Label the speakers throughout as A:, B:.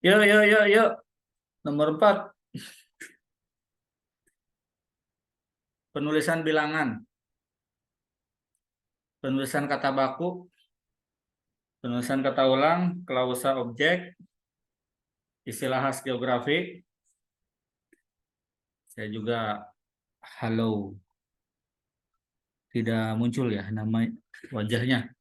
A: Yuk, yuk, yuk, yuk. Nomor 4, penulisan bilangan, penulisan kata baku, penulisan kata ulang, klausa objek, istilah khas geografi. Saya juga halo, tidak muncul ya nama wajahnya.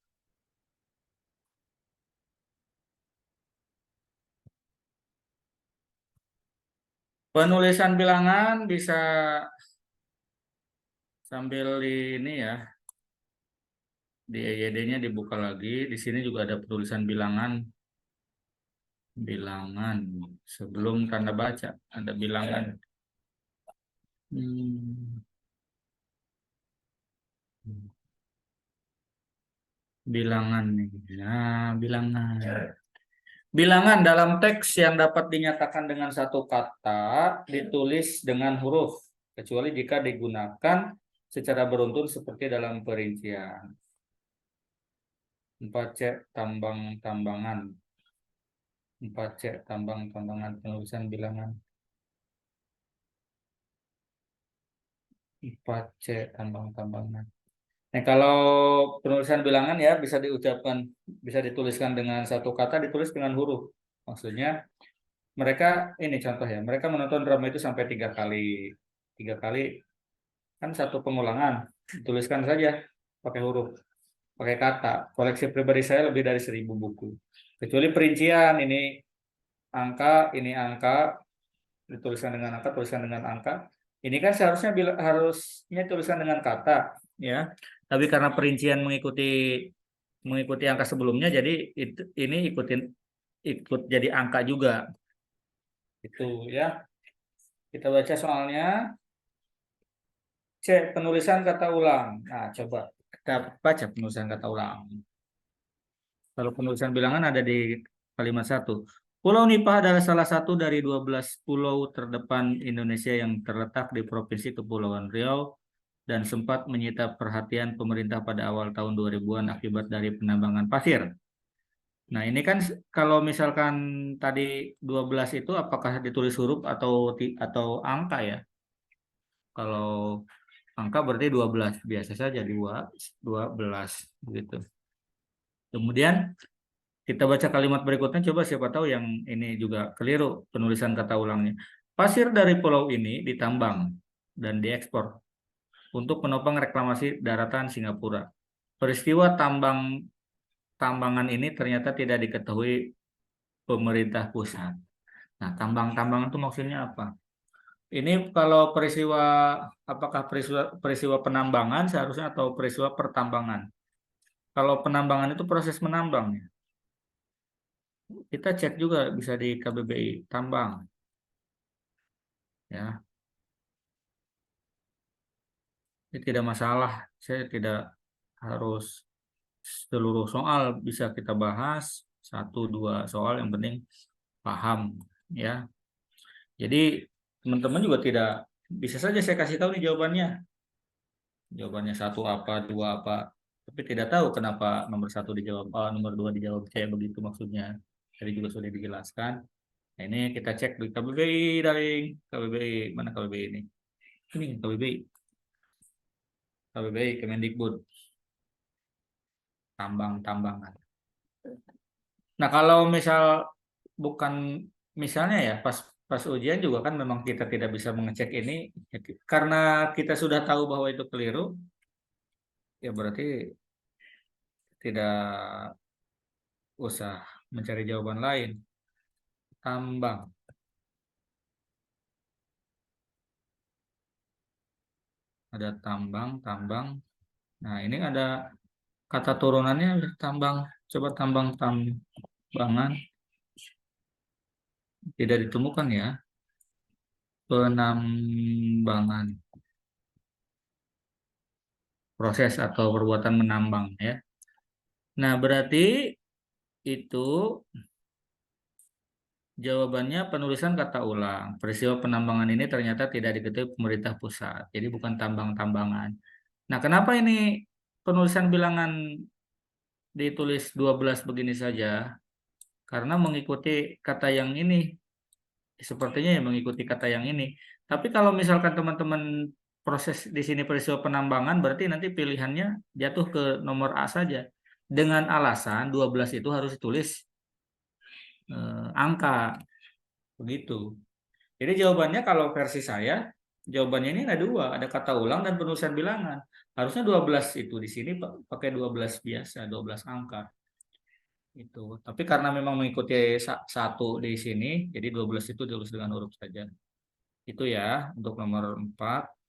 A: Penulisan bilangan bisa sambil di ini ya, di EYD-nya dibuka lagi. Di sini juga ada penulisan bilangan, bilangan sebelum tanda baca ada bilangan. Hmm. Bilangan nih. Nah, bilangan. Bilangan dalam teks yang dapat dinyatakan dengan satu kata ditulis dengan huruf, kecuali jika digunakan secara beruntun seperti dalam perincian. 4C tambang-tambangan. 4C tambang-tambangan penulisan bilangan. 4C tambang-tambangan. Nah, kalau penulisan bilangan ya bisa diucapkan, bisa dituliskan dengan satu kata, ditulis dengan huruf. Maksudnya mereka ini contoh ya, mereka menonton drama itu sampai 3 kali. 3 kali kan satu pengulangan, tuliskan saja pakai huruf, pakai kata. Koleksi pribadi saya lebih dari 1.000 buku. Kecuali perincian, ini angka, dituliskan dengan angka, tuliskan dengan angka. Ini kan seharusnya harusnya tuliskan dengan kata, ya. Tapi karena perincian mengikuti angka sebelumnya, jadi ini ikut jadi angka juga. Itu ya. Kita baca soalnya. C. Penulisan kata ulang. Nah, coba kita baca penulisan kata ulang. Kalau penulisan bilangan ada di kalimat 1. Pulau Nipah adalah salah satu dari 12 pulau terdepan Indonesia yang terletak di Provinsi Kepulauan Riau dan sempat menyita perhatian pemerintah pada awal tahun 2000-an akibat dari penambangan pasir. Nah, ini kan kalau misalkan tadi 12 itu apakah ditulis huruf atau angka ya? Kalau angka berarti 12, biasa saja 12 gitu. Kemudian kita baca kalimat berikutnya, coba siapa tahu yang ini juga keliru penulisan kata ulangnya. Pasir dari pulau ini ditambang dan diekspor untuk menopang reklamasi daratan Singapura. Peristiwa tambangan ini ternyata tidak diketahui pemerintah pusat. Nah, tambang-tambangan itu maksudnya apa? Ini kalau apakah peristiwa penambangan seharusnya atau peristiwa pertambangan? Kalau penambangan itu proses menambang, ya. Kita cek juga bisa di KBBI tambang, ya. Ini tidak masalah. Saya tidak harus seluruh soal bisa kita bahas, 1-2 soal yang penting paham, ya. Jadi teman-teman juga tidak bisa saja saya kasih tahu nih jawabannya. Jawabannya 1 apa, 2 apa. Tapi tidak tahu kenapa nomor 1 dijawab A, nomor 2 dijawab C, begitu maksudnya. Tadi juga sudah dijelaskan. Nah, ini kita cek di KBBI, daring. KBBI, mana KBBI ini? Ini KBBI. KBBI, Kemendikbud. Tambang-tambangan. Nah, kalau bukan misalnya ya, pas ujian juga kan memang kita tidak bisa mengecek ini. Karena kita sudah tahu bahwa itu keliru, ya berarti tidak usah mencari jawaban lain. Tambang. Ada tambang, tambang. Nah, ini ada kata turunannya tambang. Coba tambang, tambangan. Tidak ditemukan ya. Penambangan. Proses atau perbuatan menambang ya. Nah, berarti itu jawabannya penulisan kata ulang. Peristiwa penambangan ini ternyata tidak diketahui pemerintah pusat. Jadi bukan tambang-tambangan. Nah, kenapa ini penulisan bilangan ditulis 12 begini saja? karena mengikuti kata yang ini, sepertinya ya mengikuti kata yang ini. Tapi kalau misalkan teman-teman proses di sini peristiwa penambangan, berarti nanti pilihannya jatuh ke nomor A saja. Dengan alasan 12 itu harus ditulis angka, begitu. Jadi jawabannya kalau versi saya, jawabannya ini ada dua, ada kata ulang dan penulisan bilangan. Harusnya 12 itu di sini pakai 12 biasa, 12 angka. Itu. Tapi karena memang mengikuti satu di sini, jadi 12 itu ditulis dengan huruf saja. Itu ya untuk nomor 4.